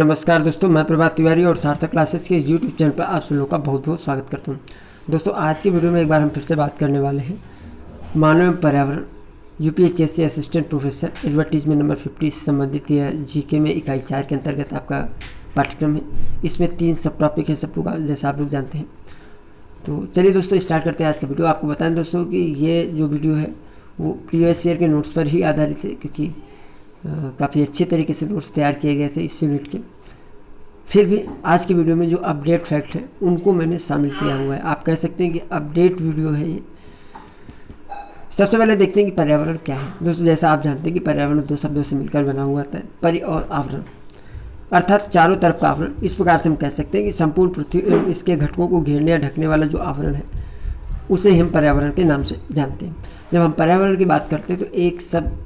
नमस्कार दोस्तों, मैं प्रभात तिवारी और सार्थक क्लासेस के यूट्यूब चैनल पर आप सभी लोगों का बहुत बहुत स्वागत करता हूं। दोस्तों, आज की वीडियो में एक बार हम फिर से बात करने वाले हैं मानव एवं पर्यावरण UPSC assistant professor advertisement number 50 से संबंधित यह जीके में इकाई 4 के अंतर्गत आपका पाठ्यक्रम है। इसमें 3 सब टॉपिक है सब लोग, जैसा आप लोग जानते हैं। तो चलिए दोस्तों, स्टार्ट करते हैं आज का वीडियो। आपको बताएं दोस्तों कि ये जो वीडियो है वो प्रीवियस ईयर के नोट्स पर ही आधारित है, क्योंकि काफ़ी अच्छे तरीके से नोट्स तैयार किए गए थे इस यूनिट के। फिर भी आज की वीडियो में जो अपडेट फैक्ट है उनको मैंने शामिल किया हुआ है। आप कह सकते हैं कि अपडेट वीडियो है ये। सबसे पहले देखते हैं कि पर्यावरण क्या है। दोस्तों, जैसा आप जानते हैं कि पर्यावरण 2 शब्दों से मिलकर बना हुआ था, परि और आवरण, अर्थात चारों तरफ का आवरण। इस प्रकार से हम कह सकते हैं कि संपूर्ण पृथ्वी एवं इसके घटकों को घेरने या ढकने वाला जो आवरण है उसे हम पर्यावरण के नाम से जानते हैं। जब हम पर्यावरण की बात करते हैं तो एक शब्द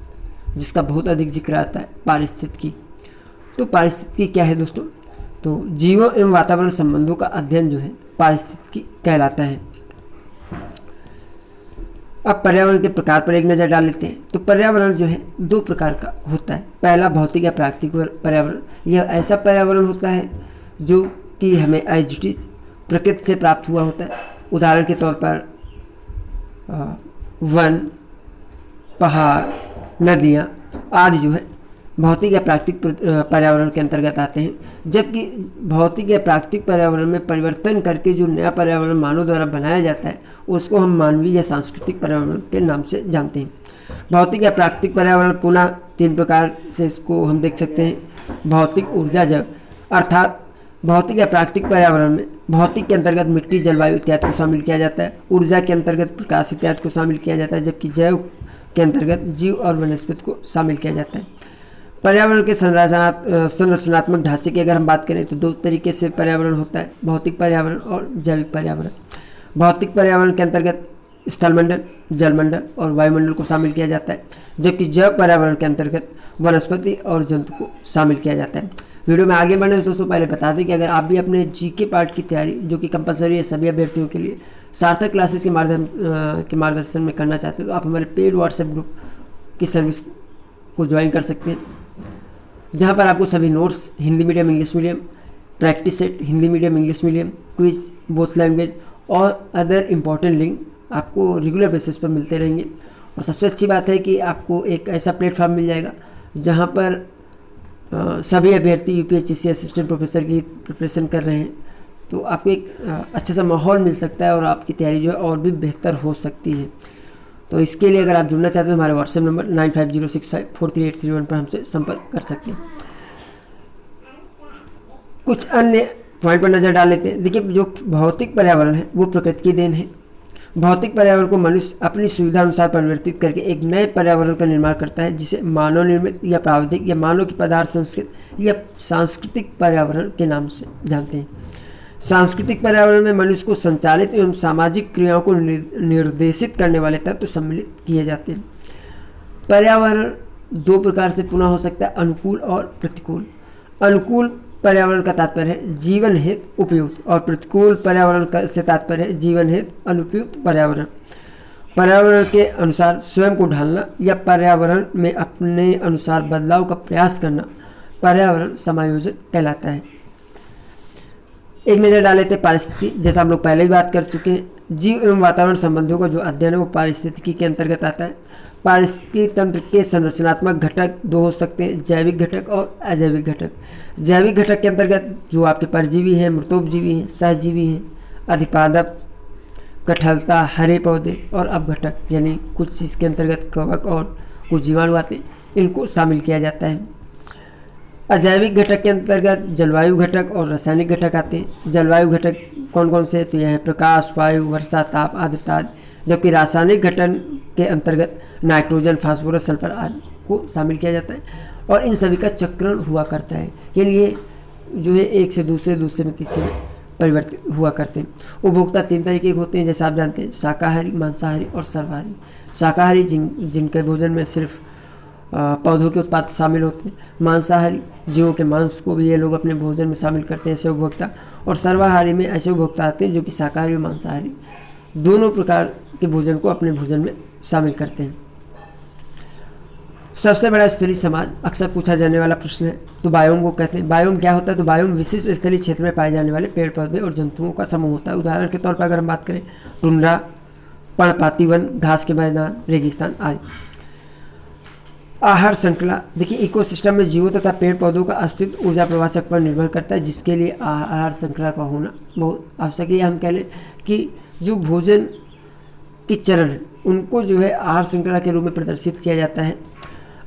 जिसका बहुत अधिक जिक्र आता है, पारिस्थितिकी। तो पारिस्थितिकी क्या है दोस्तों? तो जीवों एवं वातावरण संबंधों का अध्ययन जो है पारिस्थितिकी कहलाता है। अब पर्यावरण के प्रकार पर एक नज़र डाल लेते हैं। तो पर्यावरण जो है 2 प्रकार का होता है। पहला भौतिक या प्राकृतिक पर्यावरण। यह ऐसा पर्यावरण होता है जो कि हमें एज इट इज प्रकृति से प्राप्त हुआ होता है। उदाहरण के तौर पर वन, पहाड़, नदियाँ आदि जो है भौतिक या प्राकृतिक पर्यावरण के अंतर्गत आते हैं। जबकि भौतिक या प्राकृतिक पर्यावरण में परिवर्तन करके जो नया पर्यावरण मानव द्वारा बनाया जाता है उसको हम मानवीय या सांस्कृतिक पर्यावरण के नाम से जानते हैं। भौतिक या प्राकृतिक पर्यावरण पुनः 3 प्रकार से इसको हम देख सकते हैं। भौतिक, ऊर्जा, जैव। अर्थात भौतिक या प्राकृतिक पर्यावरण में भौतिक के अंतर्गत मिट्टी, जलवायु इत्यादि को शामिल किया जाता है। ऊर्जा के अंतर्गत प्रकाश इत्यादि को शामिल किया जाता है। जबकि जैव के अंतर्गत जीव और वनस्पति को शामिल किया जाता है। पर्यावरण के संरचनात्मक ढांचे की अगर हम बात करें तो 2 तरीके से पर्यावरण होता है, भौतिक पर्यावरण और जैविक पर्यावरण। भौतिक पर्यावरण के अंतर्गत स्थलमंडल, जलमंडल और वायुमंडल को शामिल किया जाता है। जबकि जैव पर्यावरण के अंतर्गत वनस्पति और जंतु को शामिल किया जाता है। वीडियो में आगे बढ़ने से दोस्तों पहले बता दें कि अगर आप भी अपने जीके पार्ट की तैयारी, जो कि कंपलसरी है सभी अभ्यर्थियों के लिए, सार्थक क्लासेस के मार्गदर्शन में करना चाहते हैं तो आप हमारे पेड व्हाट्सएप ग्रुप की सर्विस को ज्वाइन कर सकते हैं, जहाँ पर आपको सभी notes Hindi medium, English medium, practice set Hindi medium, English medium, quiz both language और अदर इम्पॉर्टेंट लिंक आपको रेगुलर बेसिस पर मिलते रहेंगे। और सबसे अच्छी बात है कि आपको एक ऐसा प्लेटफॉर्म मिल जाएगा जहाँ पर सभी अभ्यर्थी यूपीएससी असिस्टेंट प्रोफेसर की प्रिपरेशन कर रहे हैं, तो आपको एक अच्छा सा माहौल मिल सकता है और आपकी तैयारी जो है और भी बेहतर हो सकती है। तो इसके लिए अगर आप जुड़ना चाहते हैं हमारे व्हाट्सएप नंबर 9506543831 पर हमसे संपर्क कर सकते हैं। कुछ अन्य पॉइंट पर नज़र डाल लेते हैं। देखिए, जो भौतिक पर्यावरण है वो प्रकृति की देन है। भौतिक पर्यावरण को मनुष्य अपनी सुविधा अनुसार परिवर्तित करके एक नए पर्यावरण का निर्माण करता है, जिसे मानव निर्मित या प्राविधिक या मानव की पदार्थ संस्कृत या सांस्कृतिक पर्यावरण के नाम से जानते हैं। सांस्कृतिक पर्यावरण में मनुष्य को संचालित एवं सामाजिक क्रियाओं को निर्देशित करने वाले तत्व सम्मिलित किए जाते हैं। पर्यावरण 2 प्रकार से पुनः हो सकता है, अनुकूल और प्रतिकूल। अनुकूल पर्यावरण का तात्पर्य है जीवन हेतु उपयुक्त और प्रतिकूल पर्यावरण से तात्पर्य है जीवन हेतु अनुपयुक्त पर्यावरण। पर्यावरण के अनुसार स्वयं को ढालना या पर्यावरण में अपने अनुसार बदलाव का प्रयास करना पर्यावरण समायोजन कहलाता है। एक नज़र डाल लेते हैं पारिस्थितिकी। जैसा हम लोग पहले भी बात कर चुके हैं, जीव एवं वातावरण संबंधों का जो अध्ययन है वो पारिस्थितिकी के अंतर्गत आता है। पारिस्थितिकी तंत्र के संरचनात्मक घटक 2 हो सकते हैं, जैविक घटक और अजैविक घटक। जैविक घटक के अंतर्गत जो आपके परजीवी हैं, मृतोपजीवी हैं, सहजीवी हैं, अधिपादप, कठहलता, हरे पौधे और अपघटक, यानी कुछ इसके अंतर्गत कवक और कुछ जीवाणु आते हैं, इनको शामिल किया जाता है। अजैविक घटक के अंतर्गत जलवायु घटक और रासायनिक घटक आते हैं। जलवायु घटक कौन कौन से? तो यह है प्रकाश, वायु, वर्षा, ताप, आर्द्रता। जबकि रासायनिक घटन के अंतर्गत नाइट्रोजन, फास्फोरस, सल्फर आदि को शामिल किया जाता है और इन सभी का चक्रण हुआ करता है, यानी ये जो है एक से दूसरे में तीसरे में परिवर्तित हुआ करते हैं। उपभोक्ता 3 तरीके के होते हैं, जैसा आप जानते हैं, शाकाहारी, मांसाहारी और सर्वाहारी। शाकाहारी जिनके भोजन में सिर्फ पौधों के उत्पाद शामिल होते हैं। मांसाहारी जीवों के मांस को भी ये लोग अपने भोजन में शामिल करते हैं, ऐसे उपभोक्ता। और सर्वाहारी में ऐसे उपभोक्ता आते हैं जो कि शाकाहारी और मांसाहारी दोनों प्रकार के भोजन को अपने भोजन में शामिल करते हैं। सबसे बड़ा स्थलीय समाज अक्सर पूछा जाने वाला प्रश्न है। तो बायोम को कहते हैं। बायोम क्या होता है? तो बायोम विशिष्ट स्थलीय क्षेत्र में पाए जाने वाले पेड़ पौधे और जंतुओं का समूह होता है। उदाहरण के तौर पर अगर हम बात करें, टुंड्रा, पर्णपाती वन, घास के मैदान, रेगिस्तान आदि। आहार श्रृंखला, देखिए इकोसिस्टम में जीवों तथा पेड़ पौधों का अस्तित्व ऊर्जा प्रवाह चक्र पर निर्भर करता है, जिसके लिए आहार श्रृंखला का होना बहुत आवश्यक है। हम कह लें कि जो भोजन के चरण है उनको जो है आहार श्रृंखला के रूप में प्रदर्शित किया जाता है।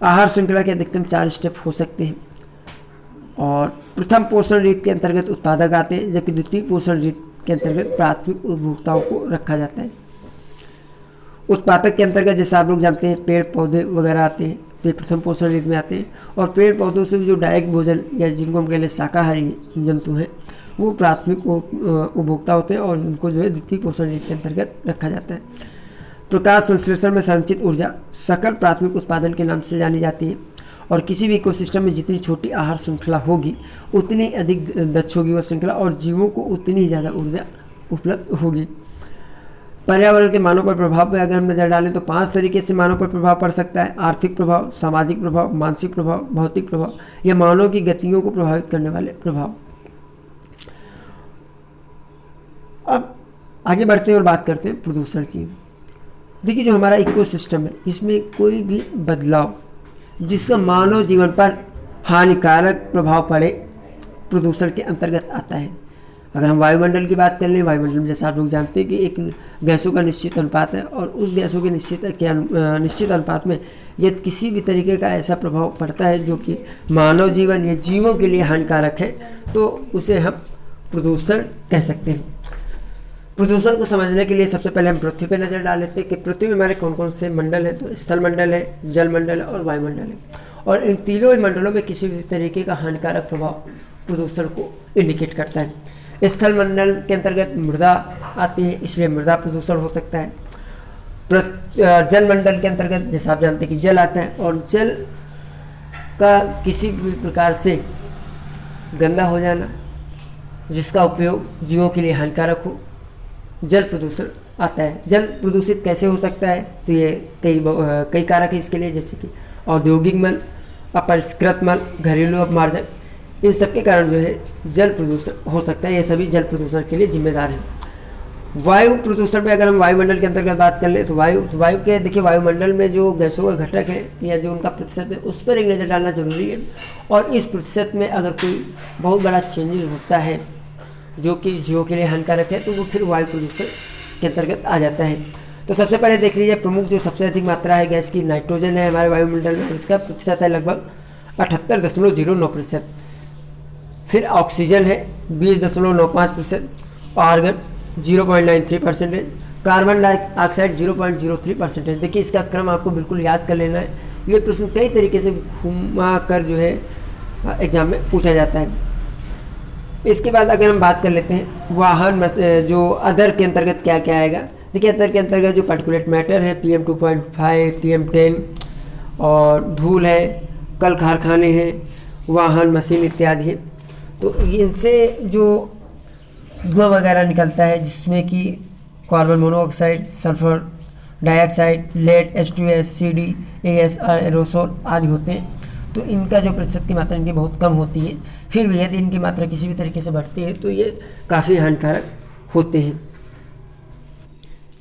आहार श्रृंखला के अधिकतम 4 स्टेप हो सकते हैं और प्रथम पोषण रीत के अंतर्गत उत्पादक आते हैं, जबकि द्वितीय पोषण रीत के अंतर्गत प्राथमिक उपभोक्ताओं को रखा जाता है। उत्पादक के अंतर्गत जैसे आप लोग जानते हैं पेड़ पौधे वगैरह आते हैं, तो ये प्रथम पोषण रीत में आते हैं। और पेड़ पौधों से जो डायरेक्ट भोजन या जिनको हम कह लें शाकाहारी जंतु हैं, वो प्राथमिक उपभोक्ता होते हैं और उनको जो है द्वितीय पोषण रीत के अंतर्गत रखा जाता है। प्रकाश संश्लेषण में संचित ऊर्जा सकल प्राथमिक उत्पादन के नाम से जानी जाती है और किसी भी इकोसिस्टम में जितनी छोटी आहार श्रृंखला होगी उतनी अधिक दक्ष होगी वह श्रृंखला और जीवों को उतनी ही ज़्यादा ऊर्जा उपलब्ध होगी। पर्यावरण के मानव पर प्रभाव पर अगर हम नजर डालें तो 5 तरीके से मानव पर प्रभाव पड़ सकता है। आर्थिक प्रभाव, सामाजिक प्रभाव, मानसिक प्रभाव, भौतिक प्रभाव, यह मानव की गतियों को प्रभावित करने वाले प्रभाव। अब आगे बढ़ते हैं और बात करते हैं प्रदूषण की। देखिए जो हमारा इकोसिस्टम है इसमें कोई भी बदलाव जिसका मानव जीवन पर हानिकारक प्रभाव पड़े प्रदूषण के अंतर्गत आता है। अगर हम वायुमंडल की बात कर लें, वायुमंडल में जैसा आप लोग जानते हैं कि एक गैसों का निश्चित अनुपात है और उस गैसों के निश्चित अनुपात में यदि किसी भी तरीके का ऐसा प्रभाव पड़ता है जो कि मानव जीवन या जीवों के लिए हानिकारक है तो उसे हम प्रदूषण कह सकते हैं। प्रदूषण को समझने के लिए सबसे पहले हम पृथ्वी पर नज़र डाल लेते हैं कि पृथ्वी में हमारे कौन कौन से मंडल हैं। तो स्थल मंडल है, जल मंडल है और वायुमंडल है और इन तीनों ही मंडलों में किसी भी तरीके का हानिकारक प्रभाव प्रदूषण को इंडिकेट करता है। स्थल मंडल के अंतर्गत मृदा आती है, इसलिए मृदा प्रदूषण हो सकता है। जल मंडल के अंतर्गत जैसा आप जानते हैं कि जल आता है और जल का किसी भी प्रकार से गंदा हो जाना जिसका उपयोग जीवों के लिए हानिकारक हो, जल प्रदूषण आता है। जल प्रदूषित कैसे हो सकता है? तो ये कई कारक है इसके लिए, जैसे कि औद्योगिक मल, अपरिष्कृत मल, घरेलू अपमार्जन, इन सब के कारण जो है जल प्रदूषण हो सकता है। ये सभी जल प्रदूषण के लिए जिम्मेदार हैं। वायु प्रदूषण में अगर हम वायुमंडल के अंतर्गत बात कर लें तो वायु के देखिए वायुमंडल में जो गैसों का घटक है या जो उनका प्रतिशत है उस पर एक नज़र डालना जरूरी है और इस प्रतिशत में अगर कोई बहुत बड़ा चेंजेस होता है जो कि जीवों के लिए हानिकारक है तो वो फिर वायु प्रदूषण के अंतर्गत आ जाता है। तो सबसे पहले देख लीजिए प्रमुख जो सबसे अधिक मात्रा है गैस की नाइट्रोजन है हमारे वायुमंडल में, इसका प्रतिशत है लगभग 78.09%। फिर ऑक्सीजन है 20.95%, आर्गन 0.93%, कार्बन डाइऑक्साइड 0.03%। देखिए इसका क्रम आपको बिल्कुल याद कर लेना है, ये प्रश्न कई तरीके से घुमा कर जो है एग्जाम में पूछा जाता है। इसके बाद अगर हम बात कर लेते हैं वाहन जो अदर के अंतर्गत क्या क्या आएगा। देखिए अदर के अंतर्गत जो पार्टिकुलेट मैटर है PM 2.5, PM 10 और धूल है, कल कारखाने हैं, वाहन मशीन इत्यादि है। तो इनसे जो धुआं वगैरह निकलता है जिसमें कि carbon monoxide, sulphur dioxide, lead, H2S, CD, AS, aerosol आदि होते हैं। तो इनका जो प्रतिशत की मात्रा इनकी बहुत कम होती है, फिर भी यदि इनकी मात्रा किसी भी तरीके से बढ़ती है तो ये काफ़ी हानिकारक होते हैं।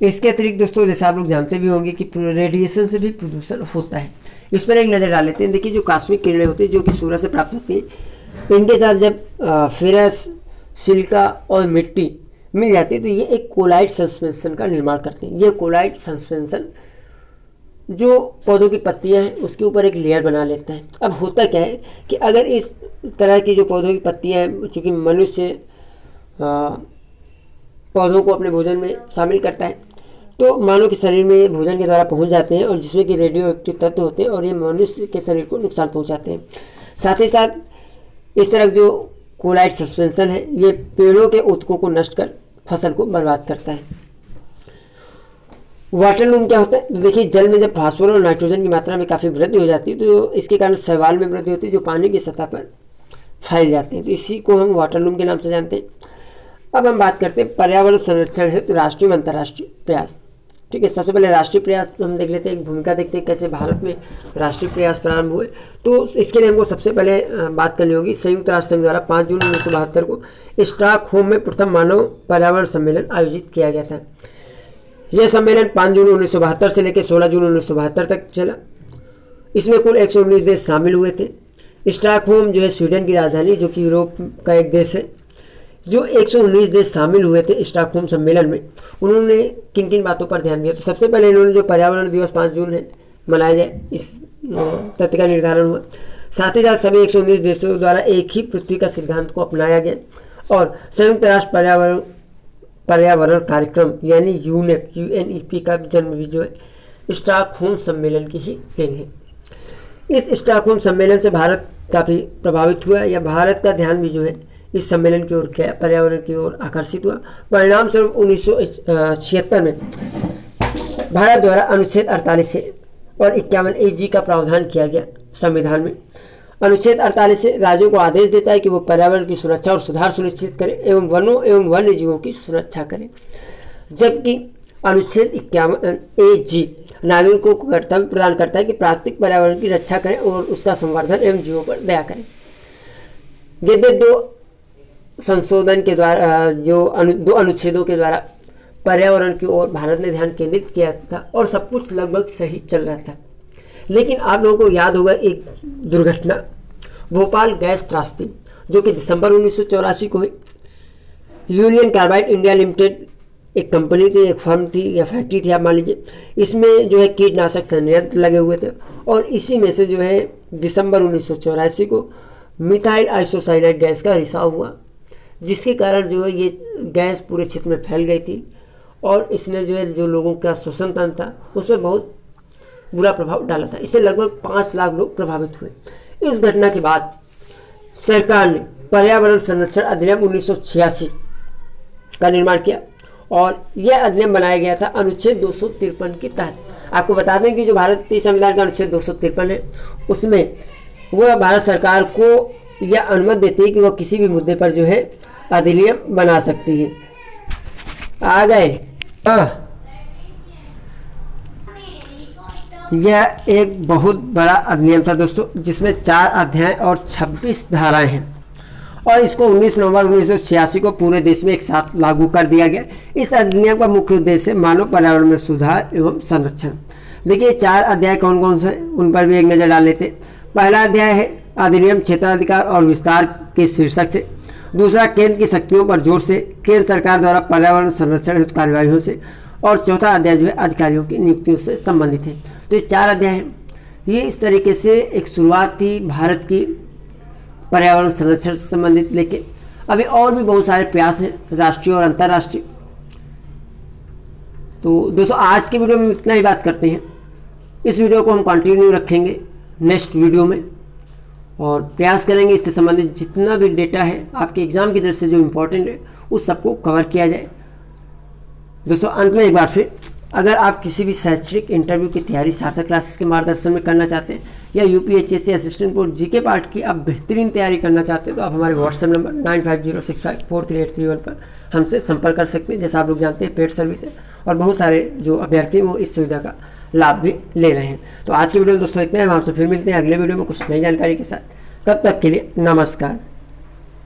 इसके अतिरिक्त दोस्तों जैसे आप लोग जानते भी होंगे कि रेडिएशन से भी प्रदूषण होता है। इस पर एक नज़र डाल लेते हैं। देखिए जो कॉस्मिक किरणें होती हैं जो कि सूर्य से प्राप्त होती हैं, इनके साथ जब फेरस, सिलिका और मिट्टी मिल जाती है तो ये एक कोलाइड सस्पेंशन का निर्माण करते हैं। ये कोलाइड सस्पेंशन जो पौधों की पत्तियां हैं उसके ऊपर एक लेयर बना लेता है। अब होता क्या है कि अगर इस तरह की जो पौधों की पत्तियां हैं, चूँकि मनुष्य पौधों को अपने भोजन में शामिल करता है तो मानव के शरीर में ये भोजन के द्वारा पहुंच जाते हैं और जिसमें कि रेडियो एक्टिव तत्व होते हैं और ये मनुष्य के शरीर को नुकसान पहुंचाते हैं। साथ ही साथ इस तरह जो कोलाइड सस्पेंशन है ये पेड़ों के ऊतकों को नष्ट कर फसल को बर्बाद करता है। वाटर लूम क्या होता है? तो देखिए जल में जब फास्फोरस और नाइट्रोजन की मात्रा में काफ़ी वृद्धि हो जाती है तो इसके कारण शैवाल में वृद्धि होती है जो पानी की सतह पर फैल जाते हैं। तो इसी को हम वाटर लूम के नाम से जानते हैं। अब हम बात करते हैं पर्यावरण संरक्षण हेतु राष्ट्रीय व अंतर्राष्ट्रीय प्रयास। ठीक है। सबसे पहले राष्ट्रीय प्रयास हम देख लेते हैं, एक भूमिका देखते हैं कैसे भारत में राष्ट्रीय प्रयास प्रारंभ हुए। तो इसके लिए हमको सबसे पहले बात करनी होगी संयुक्त राष्ट्र संघ द्वारा 5 जून 1972 को स्टॉकहोम में प्रथम मानव पर्यावरण सम्मेलन आयोजित किया गया था। यह सम्मेलन 5 जून 1972 से लेकर 16 जून 1972 तक चला। इसमें कुल 119 देश शामिल हुए थे। स्टॉकहोम जो है स्वीडन की राजधानी, जो कि यूरोप का एक देश है। जो 119 देश शामिल हुए थे स्टॉकहोम सम्मेलन में, उन्होंने किन किन बातों पर ध्यान दिया। तो सबसे पहले इन्होंने जो पर्यावरण दिवस 5 जून है मनाया जाए, इस तथ्य का निर्धारण हुआ। साथ ही साथ सभी 119 देशों द्वारा एक ही पृथ्वी का सिद्धांत को अपनाया गया और संयुक्त राष्ट्र पर्यावरण कार्यक्रम यानी यूनेप UNEP का जन्म भी जो है स्टॉकहोम सम्मेलन की ही देन है। इस स्टॉकहोम सम्मेलन से भारत काफ़ी प्रभावित हुआ या भारत का ध्यान भी जो है इस सम्मेलन की ओर गया, पर्यावरण की ओर आकर्षित हुआ। परिणाम स्वरूप 1976 में भारत द्वारा अनुच्छेद 48 और 51 AG का प्रावधान किया गया संविधान में। अनुच्छेद 48 से राज्यों को आदेश देता है कि वो पर्यावरण की सुरक्षा और सुधार सुनिश्चित करें एवं वनों एवं वन्य जीवों की सुरक्षा करें, जबकि अनुच्छेद 51 AG नागरिकों को कर्तव्य प्रदान करता है कि प्राकृतिक पर्यावरण की रक्षा करें और उसका संवर्धन एवं जीवों पर दया करें। ये दो संशोधन के द्वारा दो अनुच्छेदों के द्वारा पर्यावरण की ओर भारत ने ध्यान केंद्रित किया था और सब कुछ लगभग सही चल रहा था। लेकिन आप लोगों को याद होगा एक दुर्घटना, भोपाल गैस त्रासदी, जो कि दिसंबर 1984 को हुई। यूनियन कार्बाइड इंडिया लिमिटेड एक कंपनी थी, एक फर्म थी या फैक्ट्री थी आप मान लीजिए। इसमें जो है कीटनाशक संयंत्र लगे हुए थे और इसी में से जो है दिसंबर 1984 को मिथाइल आइसोसाइनाइड गैस का रिसाव हुआ, जिसके कारण जो है ये गैस पूरे क्षेत्र में फैल गई थी और इसने जो है जो लोगों का श्वसन तंत्र था उस पर बहुत बुरा प्रभाव डाला था। इससे लगभग 5 लाख लोग प्रभावित हुए। इस घटना के बाद सरकार ने पर्यावरण संरक्षण अधिनियम 1986 का निर्माण किया और यह अधिनियम बनाया गया था अनुच्छेद 253 के तहत। आपको बता दें कि जो भारतीय संविधान का अनुच्छेद 253 है उसमें वह भारत सरकार को यह अनुमति देती है कि वह किसी भी मुद्दे पर जो है अधिनियम बना सकती है। आ गए। यह एक बहुत बड़ा अधिनियम था दोस्तों, जिसमें 4 अध्याय और 26 धाराएं हैं और इसको 19 नवंबर 1986 को पूरे देश में एक साथ लागू कर दिया गया। इस अधिनियम का मुख्य उद्देश्य मानव पर्यावरण में सुधार एवं संरक्षण। देखिए 4 अध्याय कौन कौन से हैं उन पर भी एक नज़र डाल लेते हैं। पहला अध्याय है अधिनियम क्षेत्राधिकार और विस्तार के शीर्षक से। दूसरा केंद्र की शक्तियों पर जोर से, केंद्र सरकार द्वारा पर्यावरण संरक्षण हेतु कार्यवाहियों से। और चौथा अध्याय जो है अधिकारियों की नियुक्तियों से संबंधित है। तो ये 4 अध्याय हैं। ये इस तरीके से एक शुरुआत थी भारत की पर्यावरण संरक्षण से संबंधित, लेकिन अभी और भी बहुत सारे प्रयास हैं राष्ट्रीय और अंतर्राष्ट्रीय। तो दोस्तों आज के वीडियो में इतना ही बात करते हैं। इस वीडियो को हम कंटिन्यू रखेंगे नेक्स्ट वीडियो में और प्रयास करेंगे इससे संबंधित जितना भी डेटा है आपके एग्ज़ाम की तरफ से जो इम्पोर्टेंट है उस सबको कवर किया जाए। दोस्तों अंत में एक बार फिर, अगर आप किसी भी शैक्षणिक इंटरव्यू की तैयारी सार्थक क्लासेस के मार्गदर्शन में करना चाहते हैं या UPSC assistant board GK part की आप बेहतरीन तैयारी करना चाहते हैं तो आप हमारे व्हाट्सएप नंबर 9506543831 पर हमसे संपर्क कर सकते हैं। जैसा आप लोग जानते हैं पेड सर्विस है और बहुत सारे जो अभ्यर्थी वो इस सुविधा का लाभ भी ले रहे हैं। तो आज की वीडियो में दोस्तों इतना है। हम आपसे फिर मिलते हैं अगले वीडियो में कुछ नई जानकारी के साथ। तब तक के लिए नमस्कार।